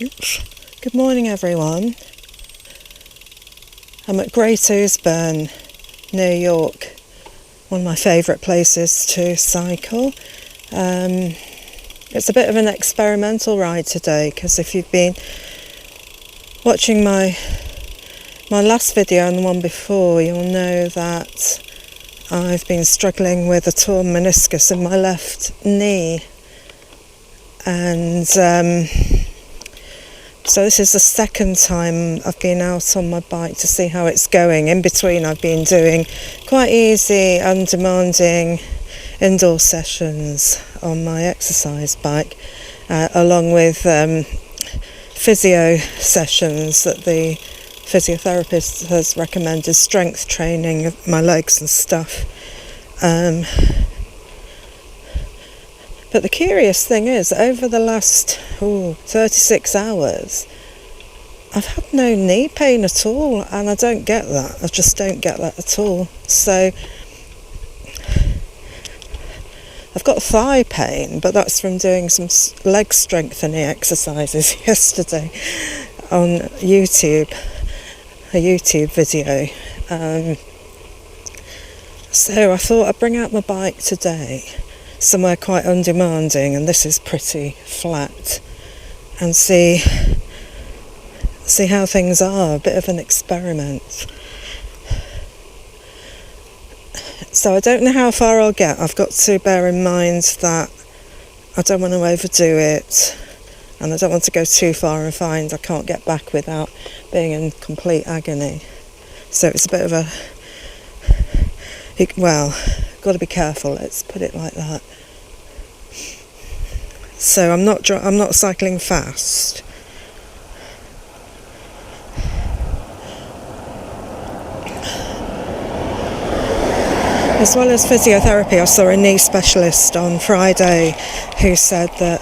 Oops. Good morning, everyone. I'm at Great Ouseburn, near York, one of my favourite places to cycle. It's a bit of an experimental ride today, because if you've been watching my last video and the one before, you'll know that I've been struggling with a torn meniscus in my left knee, and so this is the second time I've been out on my bike to see how it's going. In between, I've been doing quite easy, undemanding indoor sessions on my exercise bike, along with physio sessions that the physiotherapist has recommended, strength training of my legs and stuff. But the curious thing is, over the last 36 hours, I've had no knee pain at all, and I don't get that. I just don't get that at all. So I've got thigh pain, but that's from doing some leg strengthening exercises yesterday on YouTube, a YouTube video. So I thought I'd bring out my bike today, somewhere quite undemanding, and this is pretty flat, and see how things are, a bit of an experiment. So I don't know how far I'll get. I've got to bear in mind that I don't want to overdo it, and I don't want to go too far and find I can't get back without being in complete agony. So it's a bit of a, got to be careful, let's put it like that. So I'm not cycling fast. As well as physiotherapy, I saw a knee specialist on Friday who said that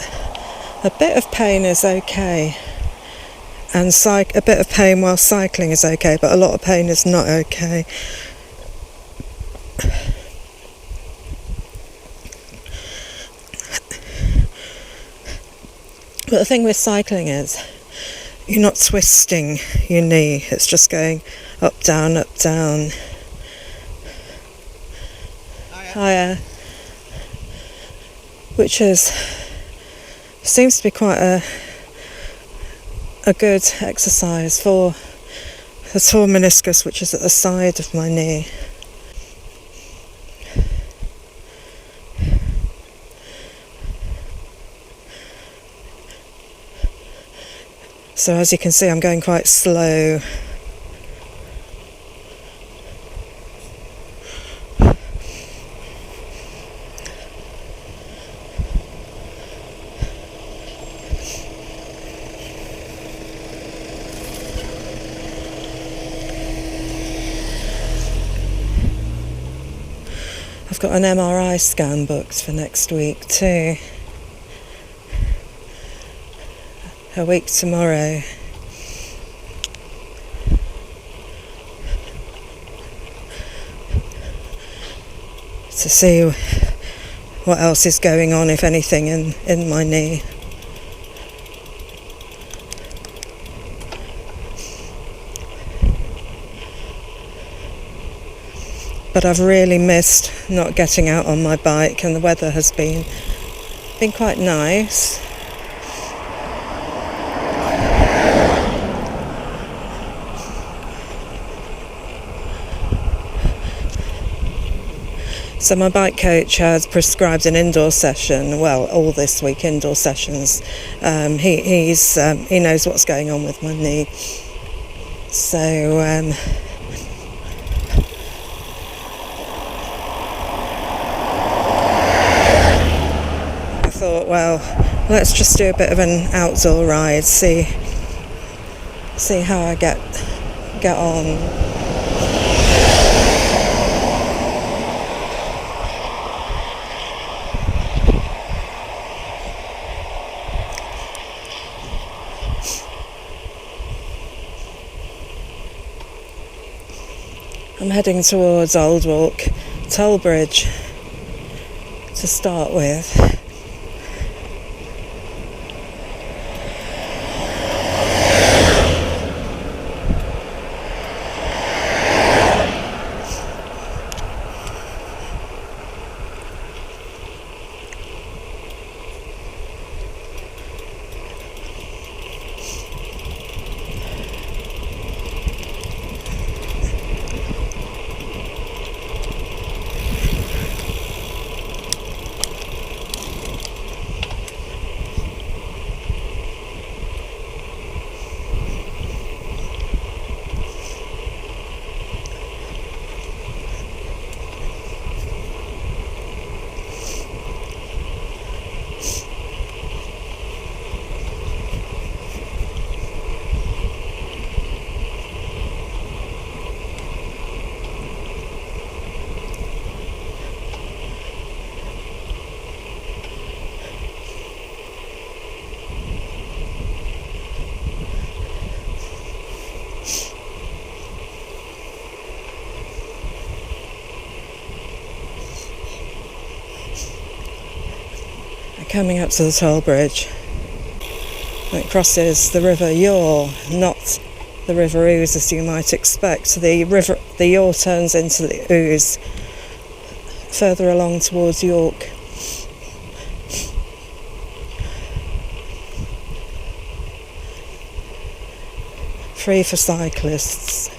a bit of pain is okay, and a bit of pain while cycling is okay, but a lot of pain is not okay. But the thing with cycling is you're not twisting your knee, it's just going up, down, up, down. Hiya. Which seems to be quite a good exercise for the torn meniscus, which is at the side of my knee. So as you can see, I'm going quite slow. I've got an MRI scan booked for next week too. A week tomorrow. To see what else is going on, if anything, in my knee. But I've really missed not getting out on my bike, and the weather has been quite nice. So my bike coach has prescribed an indoor session, all this week indoor sessions. He knows what's going on with my knee. So I thought, let's just do a bit of an outdoor ride, see how I get on. I'm heading towards Aldwark Toll Bridge to start with. coming up to the toll bridge. It crosses the River Yore, not the River Ouse as you might expect. The Yore turns into the Ouse further along towards York. Free for cyclists.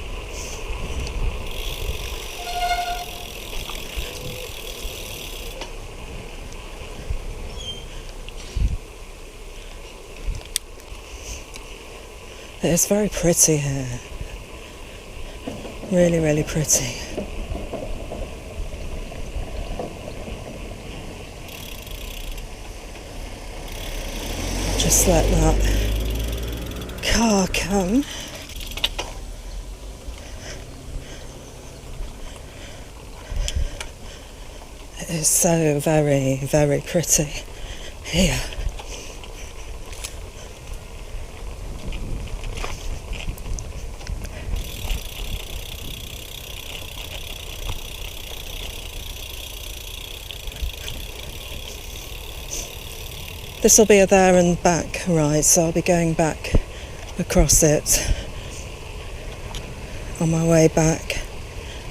It's very pretty here. Really, really pretty. Just let that car come. It is so very, very pretty here. This will be a there and back ride, so I'll be going back across it on my way back.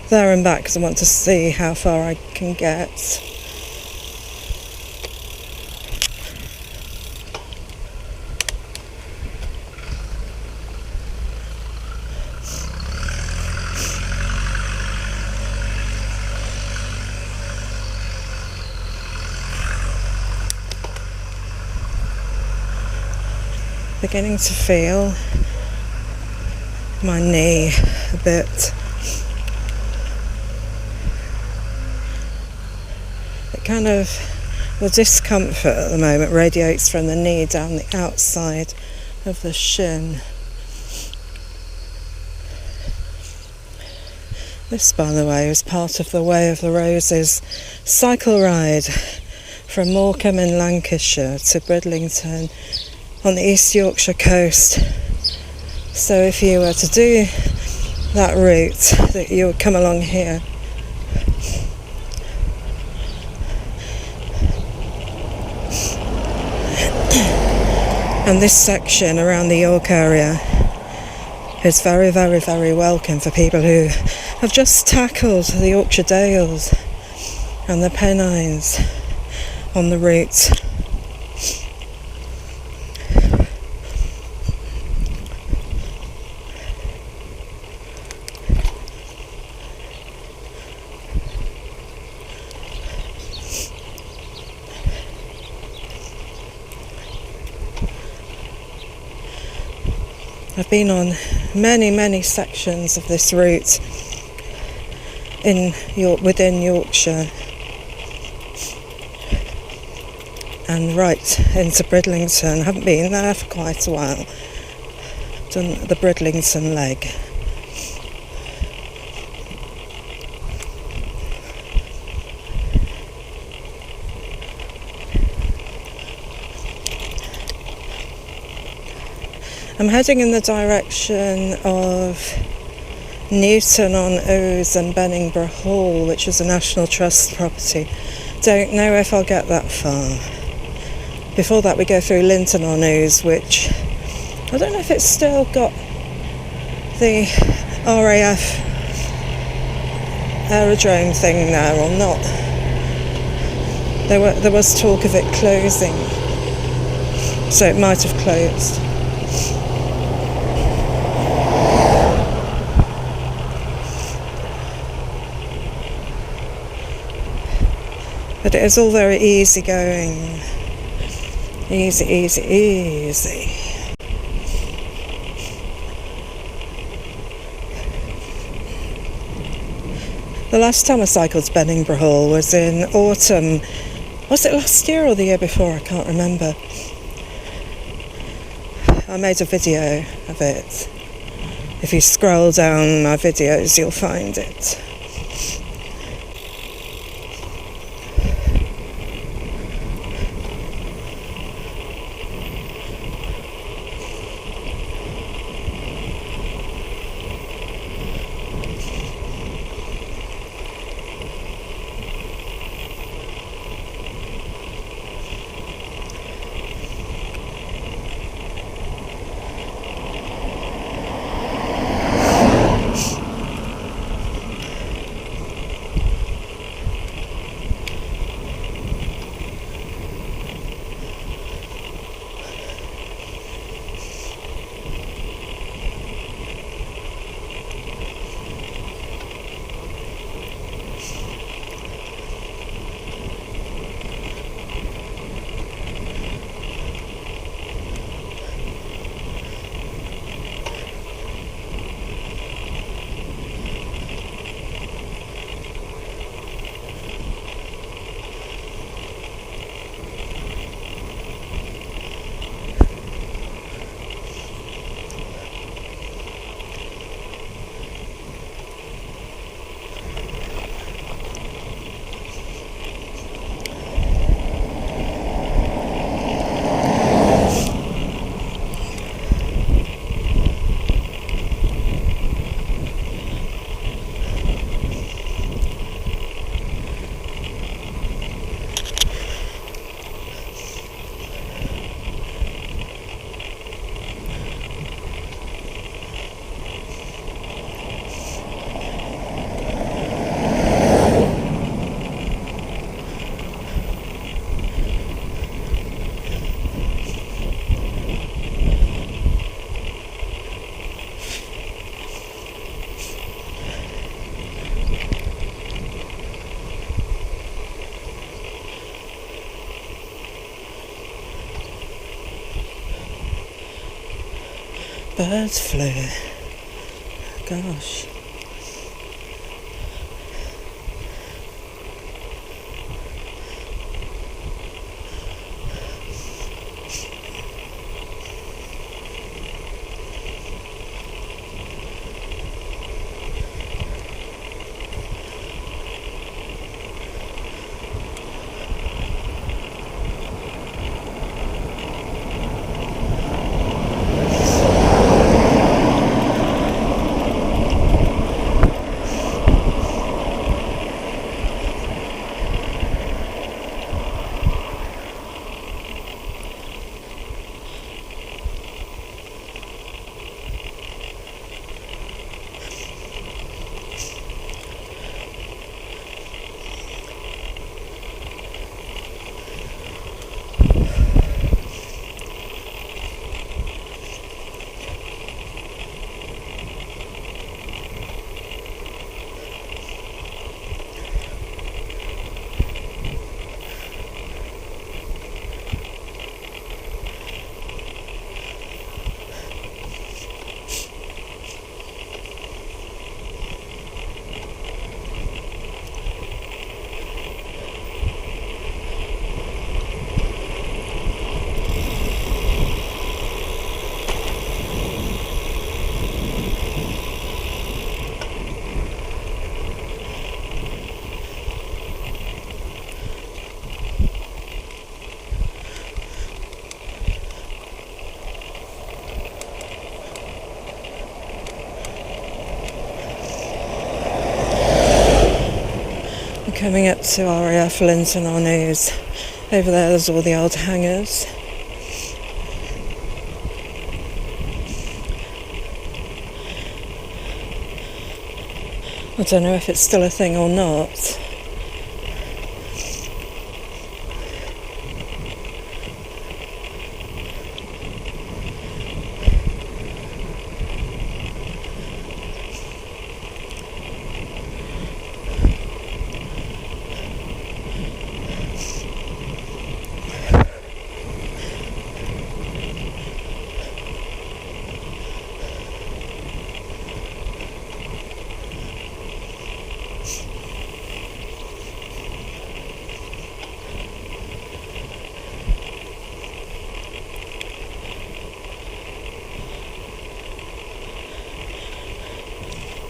There and back because I want to see how far I can get. Beginning to feel my knee a bit. It kind of, the discomfort at the moment radiates from the knee down the outside of the shin. This, by the way, is part of the Way of the Roses cycle ride from Morecambe in Lancashire to Bridlington on the East Yorkshire coast. So if you were to do that route, that you would come along here. And this section around the York area is very, very, very welcome for people who have just tackled the Yorkshire Dales and the Pennines on the route. I've been on many, many sections of this route within Yorkshire and right into Bridlington. I haven't been there for quite a while. Done the Bridlington leg. I'm heading in the direction of Newton-on-Ouse and Beningbrough Hall, which is a National Trust property. Don't know if I'll get that far. Before that we go through Linton-on-Ouse, which I don't know if it's still got the RAF aerodrome thing there or not. There was talk of it closing, so it might have closed. But it is all very easy going. Easy, easy, easy. The last time I cycled to Beningbrough Hall was in autumn. Was it last year or the year before? I can't remember. I made a video of it. If you scroll down my videos, you'll find it. bird flu. Gosh. Coming up to RAF Linton-on-Ouse. Over there's all the old hangars. I don't know if it's still a thing or not.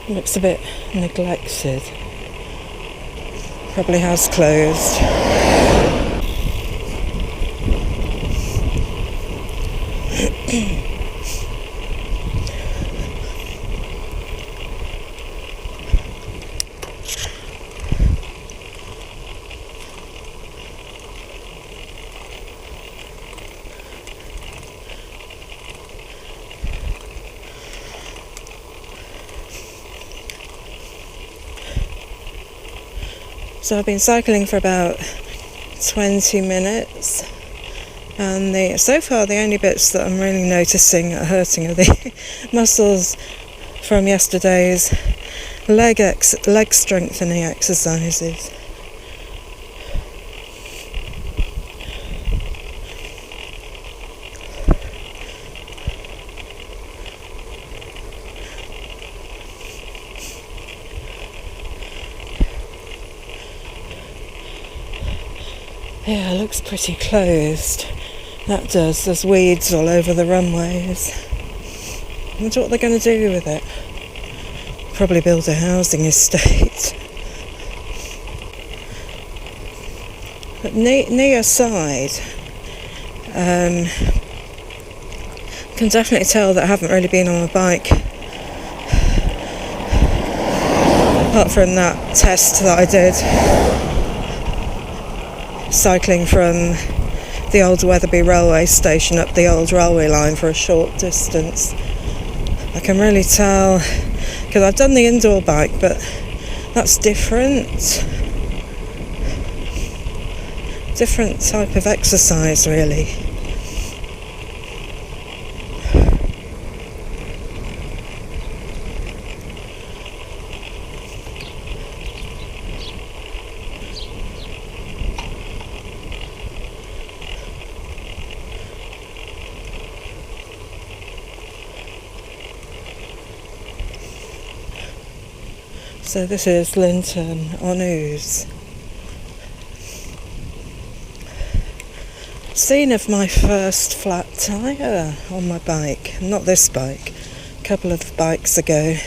Looks a bit neglected. Probably has closed. So I've been cycling for about 20 minutes, and so far the only bits that I'm really noticing are hurting are the muscles from yesterday's leg strengthening exercises. Yeah, it looks pretty closed. That does. There's weeds all over the runways. I wonder what they're going to do with it. Probably build a housing estate. But near side, can definitely tell that I haven't really been on a bike. Apart from that test that I did. Cycling from the old Wetherby railway station up the old railway line for a short distance. I can really tell, because I've done the indoor bike, but that's different type of exercise really. So this is Linton-on-Ouse. Scene of my first flat tyre on my bike. Not this bike, a couple of bikes ago.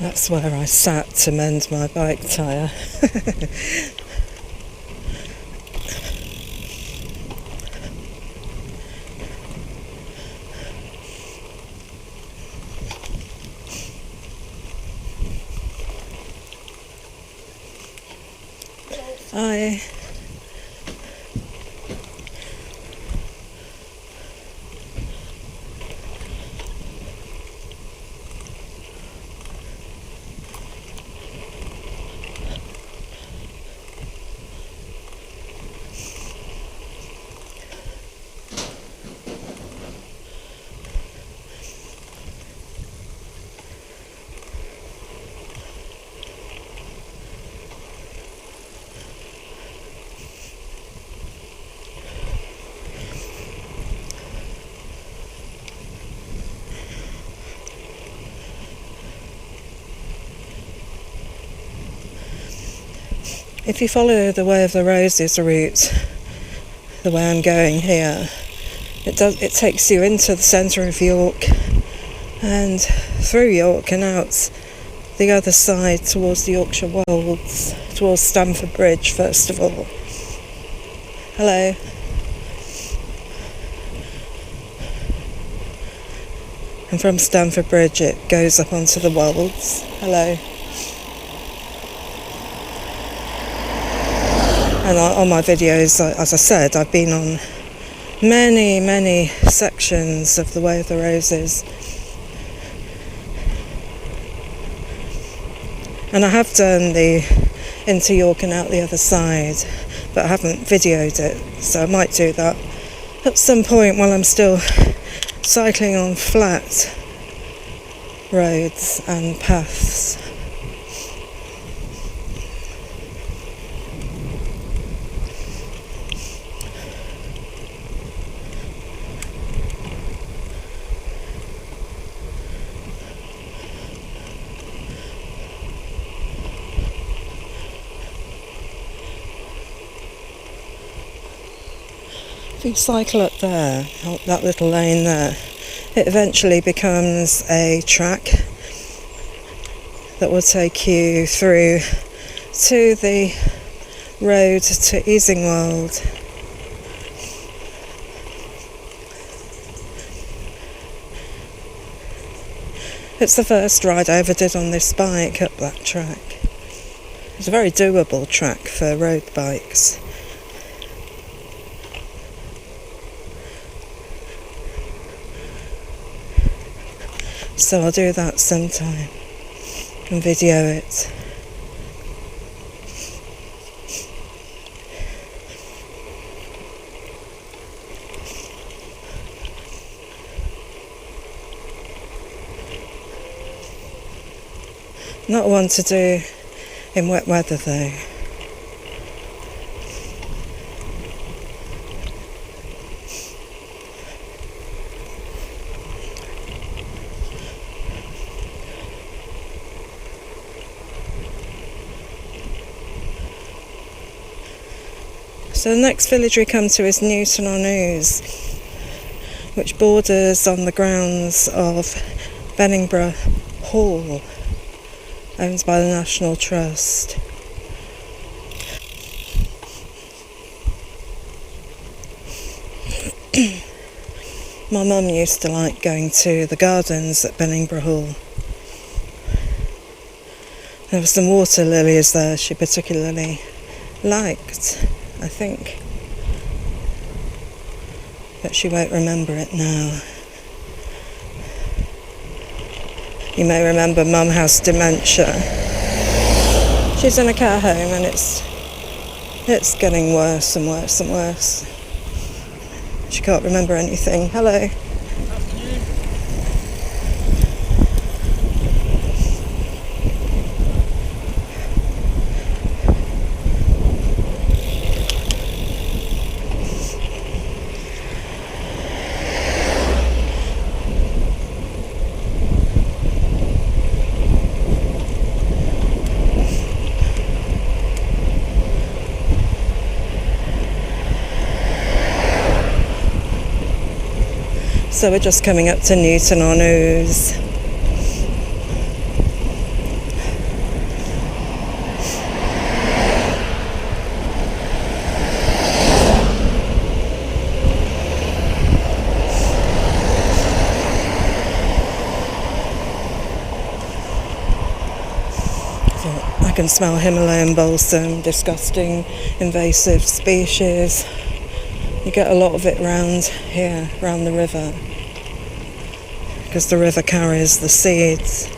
That's where I sat to mend my bike tyre. Hi. If you follow the Way of the Roses route, the way I'm going here, it takes you into the centre of York and through York and out the other side towards the Yorkshire Wolds, towards Stamford Bridge first of all. Hello. And from Stamford Bridge it goes up onto the Wolds. Hello. And on my videos, as I said, I've been on many sections of the Way of the Roses. And I have done the into York and out the other side, but I haven't videoed it, so I might do that at some point while I'm still cycling on flat roads and paths. If you cycle up there, up that little lane there, it eventually becomes a track that will take you through to the road to Easingwold. It's the first ride I ever did on this bike up that track. It's a very doable track for road bikes. So I'll do that sometime and video it. Not one to do in wet weather though. So the next village we come to is Newton-on-Ouse, which borders on the grounds of Beningbrough Hall, owned by the National Trust. My mum used to like going to the gardens at Beningbrough Hall. There were some water lilies there she particularly liked, I think. But she won't remember it now. You may remember Mum has dementia. She's in a care home and it's getting worse and worse and worse. She can't remember anything. Hello. So we're just coming up to Newton-on-Ouse. I can smell Himalayan balsam, disgusting invasive species. You get a lot of it round here, round the river, because the river carries the seeds.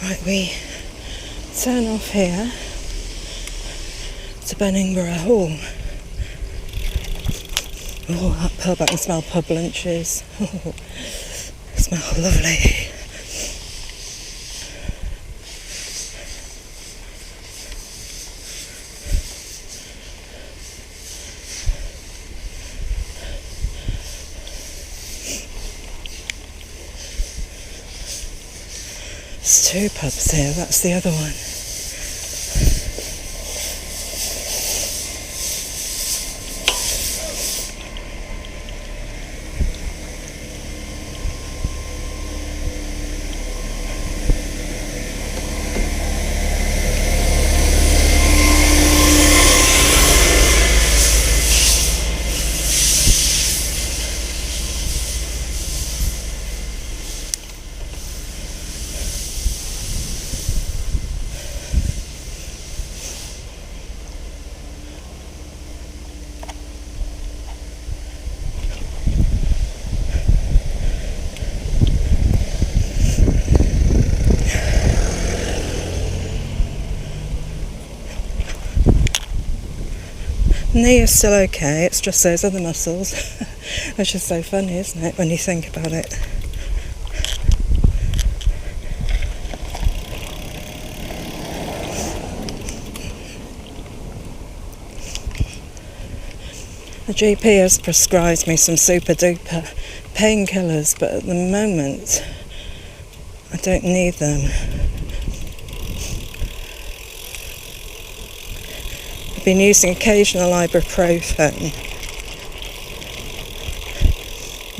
Right, we turn off here to Beningbrough Hall. Oh, that pub, I can smell pub lunches. Oh, smell lovely. There's two pubs here, that's the other one. Knee is still okay, it's just those other muscles, which is so funny, isn't it, when you think about it. The GP has prescribed me some super duper painkillers, but at the moment I don't need them. I've been using occasional ibuprofen,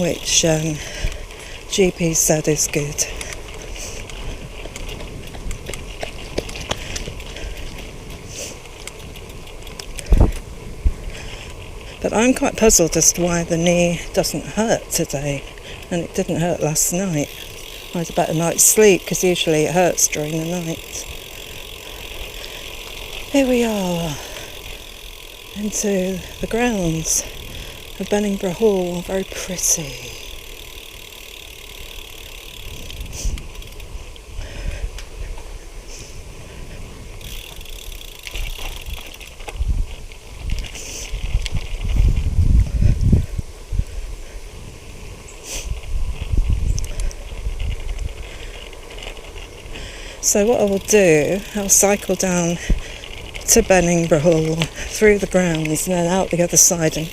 which GP said is good. But I'm quite puzzled as to why the knee doesn't hurt today, and it didn't hurt last night. I had a better night's sleep because usually it hurts during the night. Here we are, into the grounds of Beningbrough Hall. Very pretty. So what I will do, I'll cycle down to Beningbrough Hall, through the grounds and then out the other side and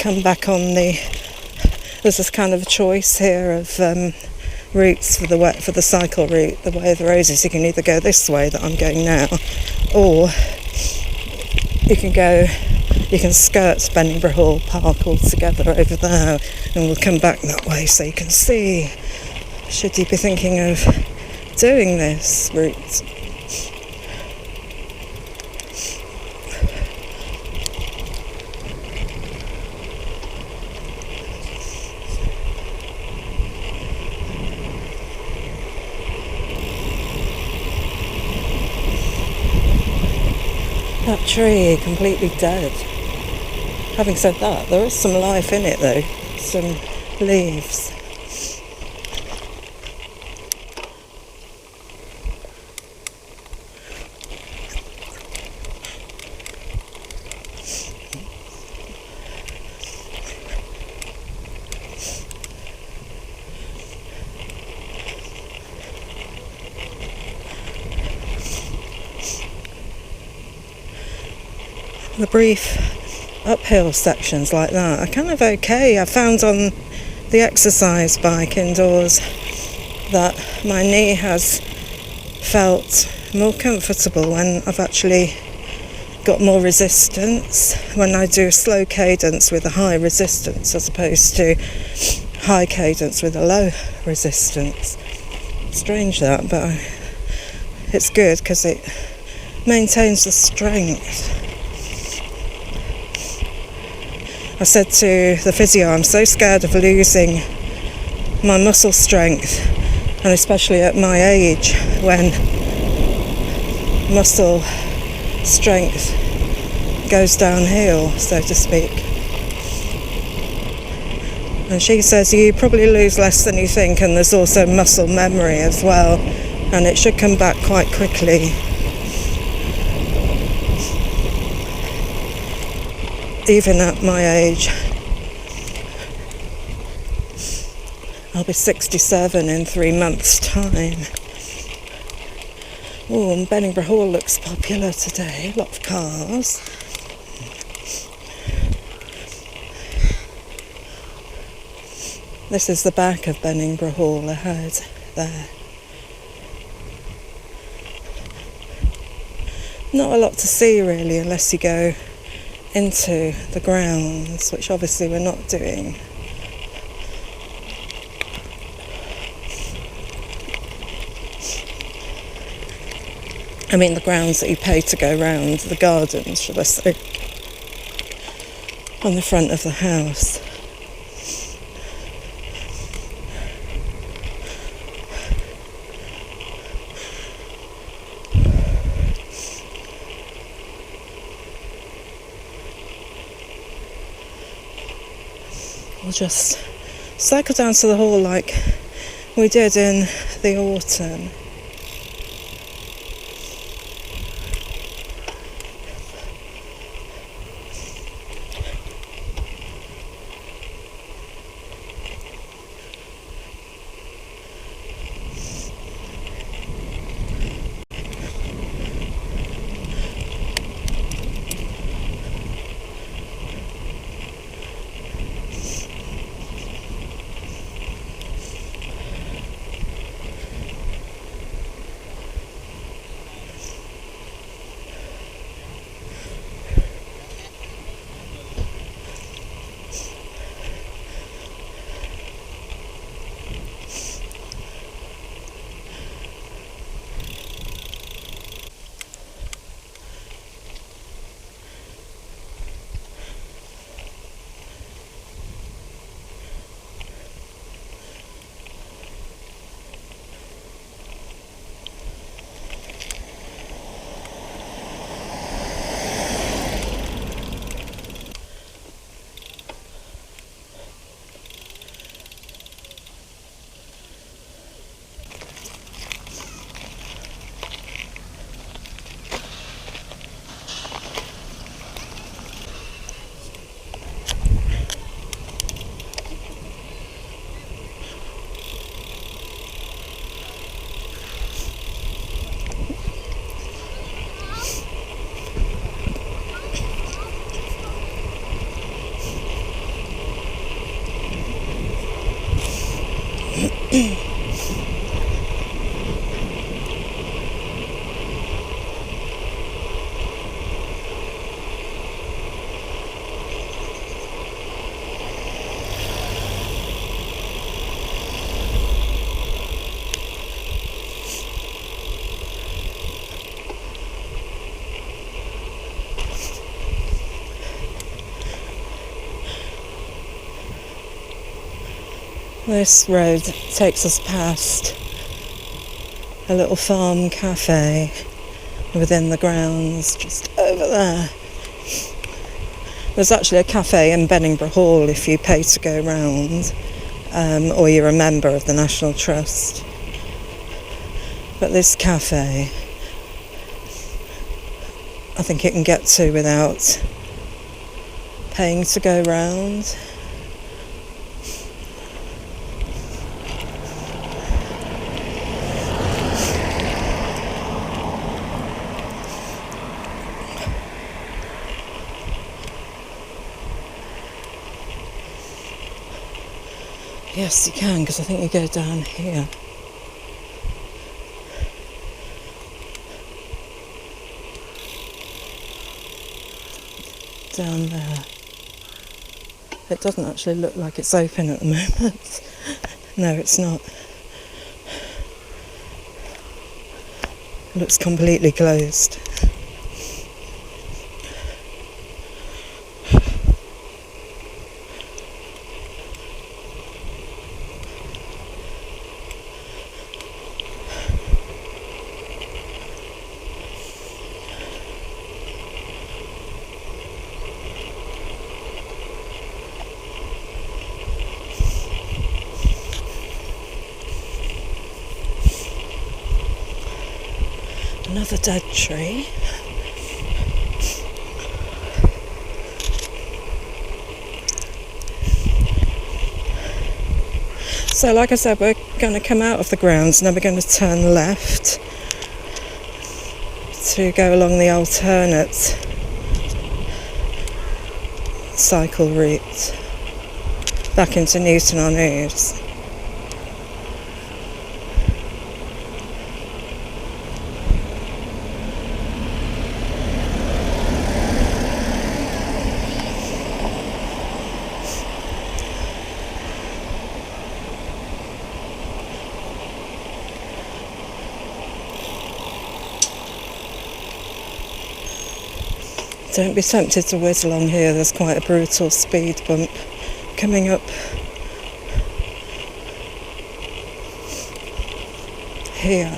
come back on there's this kind of a choice here of routes for the cycle route, the way of the roses. You can either go this way that I'm going now, or you can skirt Beningbrough Hall Park altogether over there, and we'll come back that way so you can see, should you be thinking of doing this route. That tree completely dead. Having said that, there is some life in it though, some leaves. The brief uphill sections like that are kind of okay. I found on the exercise bike indoors that my knee has felt more comfortable when I've actually got more resistance, when I do a slow cadence with a high resistance as opposed to high cadence with a low resistance. Strange that, but it's good because it maintains the strength. I said to the physio, I'm so scared of losing my muscle strength, and especially at my age when muscle strength goes downhill, so to speak. And she says you probably lose less than you think, and there's also muscle memory as well, and it should come back quite quickly. Even at my age. I'll be 67 in 3 months' time. Oh, and Beningbrough Hall looks popular today. A lot of cars. This is the back of Beningbrough Hall ahead there. Not a lot to see really unless you go into the grounds, which obviously we're not doing. I mean the grounds that you pay to go round, the gardens, should I say, on the front of the house. We'll just cycle down to the hall like we did in the autumn. This road takes us past a little farm cafe within the grounds, just over there. There's actually a cafe in Beningbrough Hall if you pay to go round, or you're a member of the National Trust. But this cafe, I think you can get to without paying to go round. Yes, you can, because I think you go down here. Down there. It doesn't actually look like it's open at the moment. No, it's not. It looks completely closed. Another dead tree. So like I said, we're going to come out of the grounds and then we're going to turn left to go along the alternate cycle route back into Newton-on-Ouse. Don't be tempted to whiz along here, there's quite a brutal speed bump coming up here.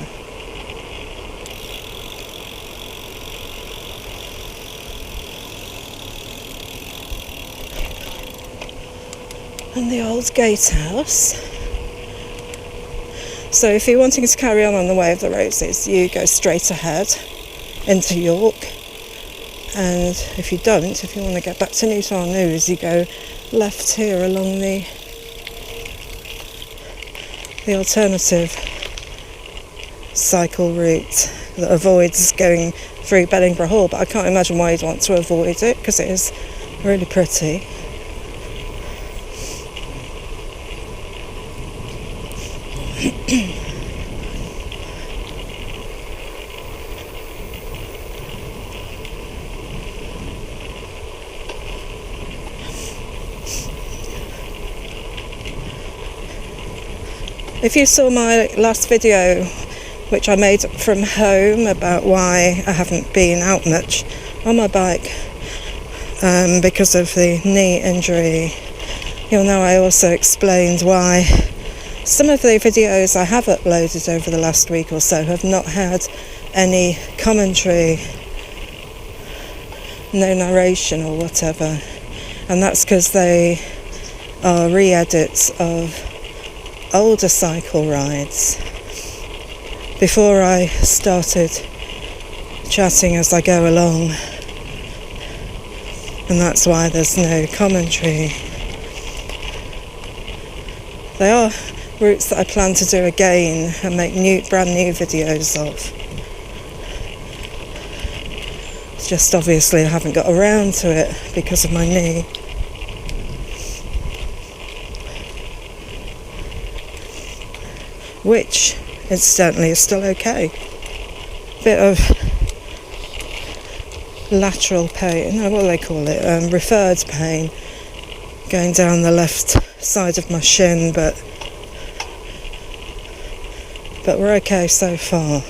And the old gatehouse. So if you're wanting to carry on the Way of the Roses, you go straight ahead into York. And if you don't, if you want to get back to Newton-on-Ouse, you go left here along the alternative cycle route that avoids going through Beningbrough Hall. But I can't imagine why you'd want to avoid it, because it is really pretty. If you saw my last video, which I made from home about why I haven't been out much on my bike because of the knee injury, you'll know I also explained why some of the videos I have uploaded over the last week or so have not had any commentary, no narration or whatever, and that's because they are re-edits of older cycle rides before I started chatting as I go along, and that's why there's no commentary. They are routes that I plan to do again and make brand new videos of. It's just obviously I haven't got around to it because of my knee. which incidentally is still okay. Bit of lateral pain, what do they call it, referred pain going down the left side of my shin, but we're okay so far.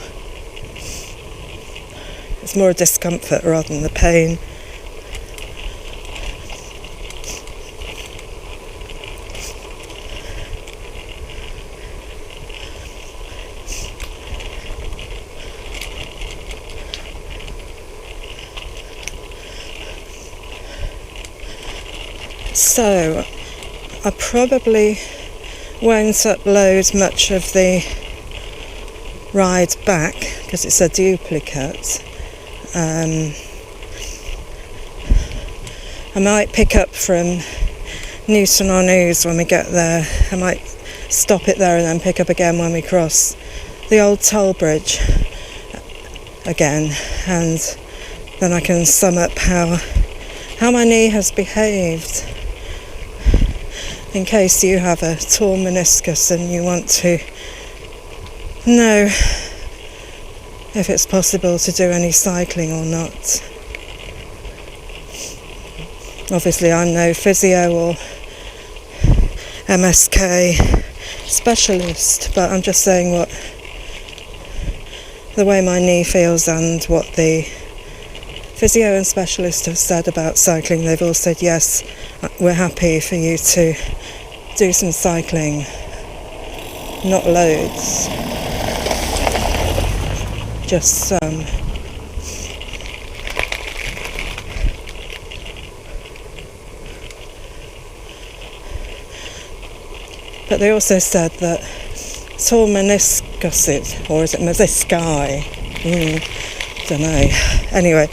It's more a discomfort rather than the pain. So I probably won't upload much of the ride back because it's a duplicate. I might pick up from Newton-on-Ouse when we get there. I might stop it there and then pick up again when we cross the old toll bridge again, and then I can sum up how my knee has behaved. In case you have a torn meniscus and you want to know if it's possible to do any cycling or not. Obviously I'm no physio or MSK specialist, but I'm just saying what the way my knee feels and what the physio and specialist have said about cycling. They've all said yes, we're happy for you to do some cycling, not loads, just some. But they also said that torn meniscus, or is it menisci? Don't know. Anyway,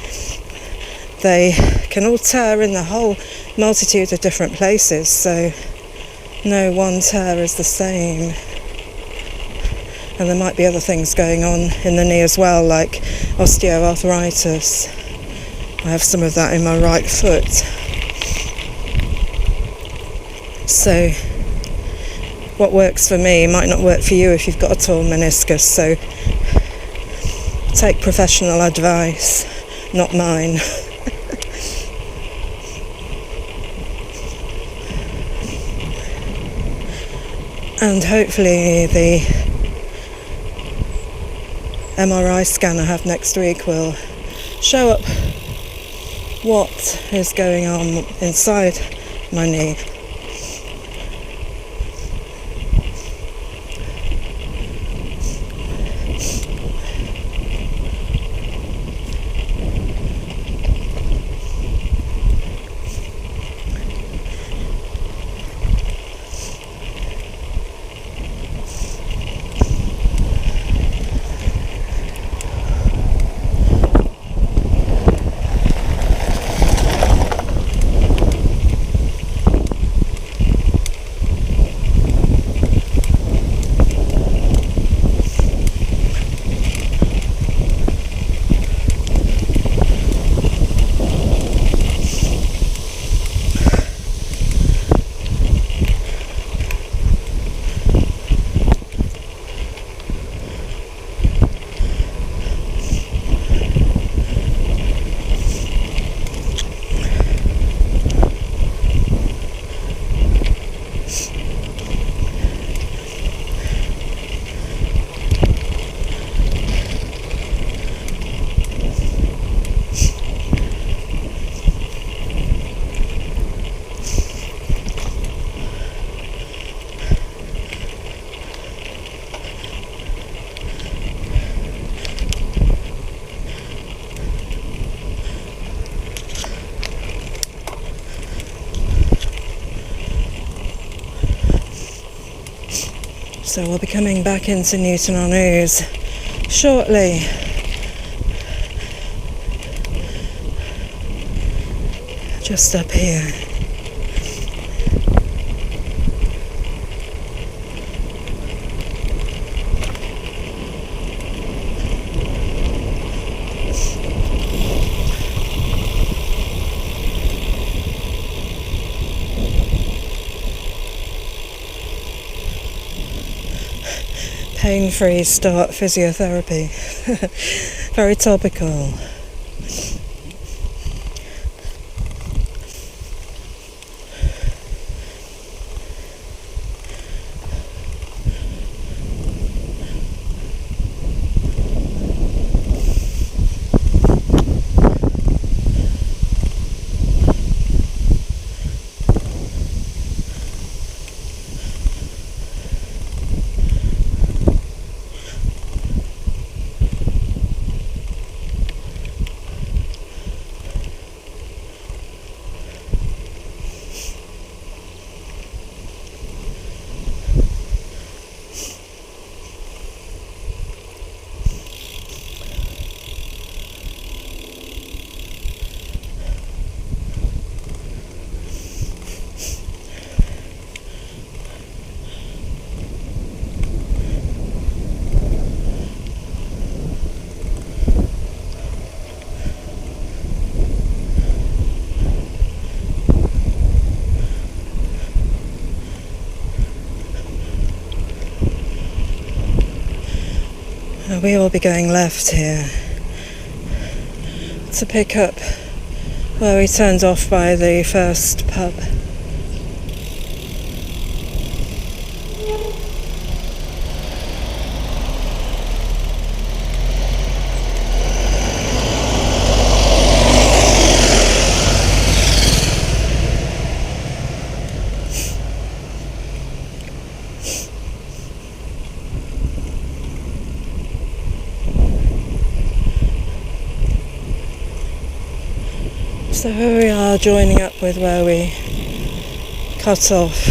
they can all tear in the whole multitude of different places, so no one tear is the same. And there might be other things going on in the knee as well, like osteoarthritis. I have some of that in my right foot. So what works for me might not work for you if you've got a torn meniscus, so take professional advice, not mine. And hopefully the MRI scan I have next week will show up what is going on inside my knee. So we'll be coming back into Newton-on-Ouse shortly. Just up here. pain-free start physiotherapy. Very topical. We will be going left here to pick up where we turned off by the first pub. So here we are, joining up with where we cut off.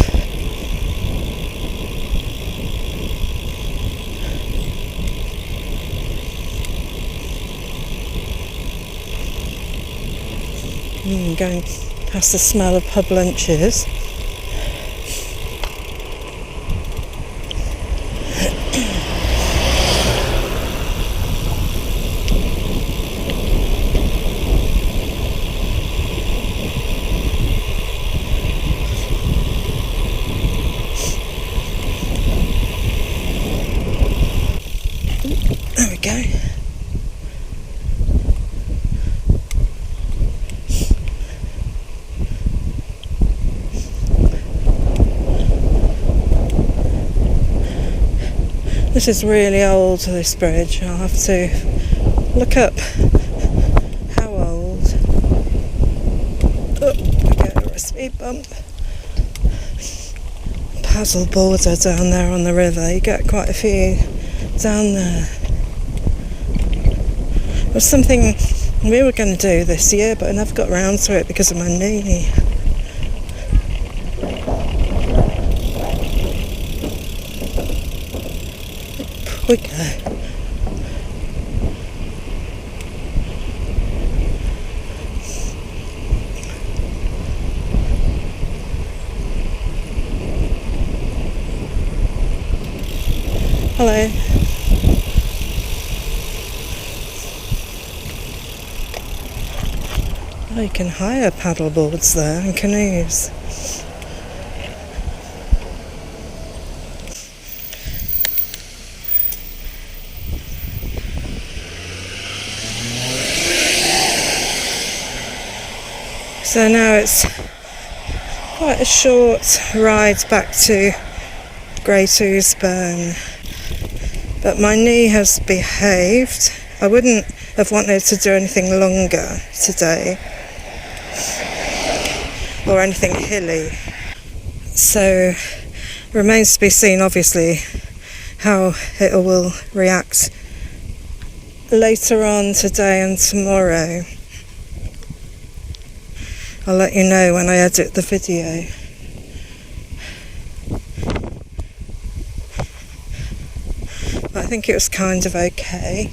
Going past the smell of pub lunches. There we go. This is really old, this bridge. I'll have to look up how old. Oh, okay, a speed bump. Paddle boards are down there on the river. You get quite a few down there. It was something we were going to do this year, but I never got round to it because of my knee. We go. Hello. Oh, you can hire paddle boards there and canoes. So now it's quite a short ride back to Great Ouseburn, but my knee has behaved. I wouldn't have wanted to do anything longer today or anything hilly, so remains to be seen obviously how it will react later on today and tomorrow. I'll let you know when I edit the video. But I think it was kind of okay.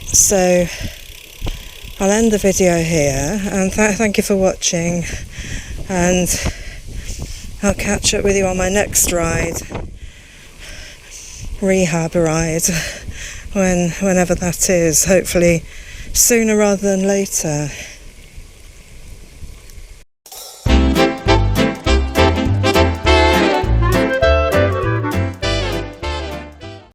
So I'll end the video here, and thank you for watching, and I'll catch up with you on my next ride, rehab ride, whenever that is, hopefully sooner rather than later.